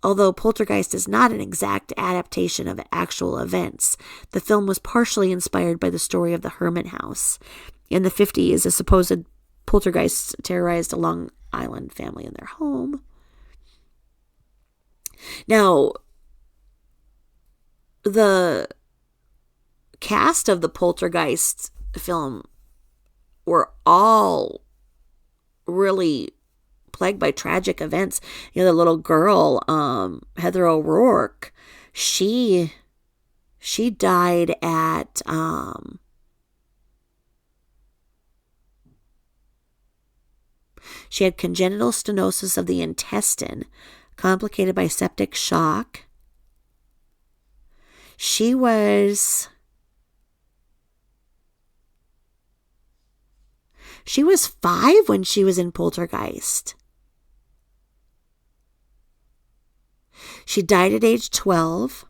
Although Poltergeist is not an exact adaptation of actual events, the film was partially inspired by the story of the Herman House. In the 50s, a supposed poltergeist terrorized a Long Island family in their home. Now, the cast of the Poltergeist film were all really plagued by tragic events. You know, the little girl, Heather O'Rourke, she died at she had congenital stenosis of the intestine, complicated by septic shock. She was 5 when she was in Poltergeist. She died at age 12.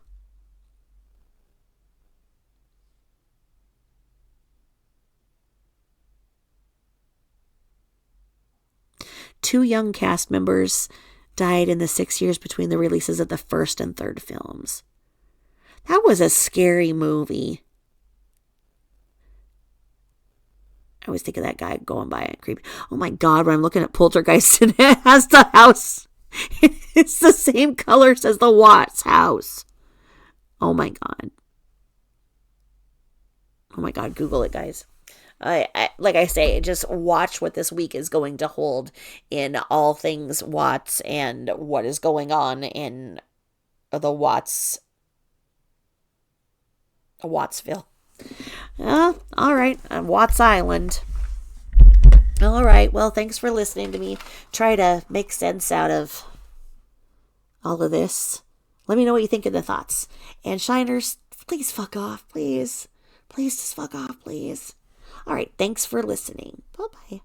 Two young cast members died in the 6 years between the releases of the first and third films. That was a scary movie. I always think of that guy going by and creepy. Oh my God, when I'm looking at Poltergeist and it has the house. It's the same colors as the Watts house. Oh my God. Oh my God, Google it, guys. Like I say, just watch what this week is going to hold in all things Watts and what is going on in the Wattsville. All right, Watts Island. All right, well, thanks for listening to me try to make sense out of all of this. Let me know what you think of the thoughts. And Shiners, please fuck off, please. Please just fuck off, please. All right, thanks for listening. Bye-bye.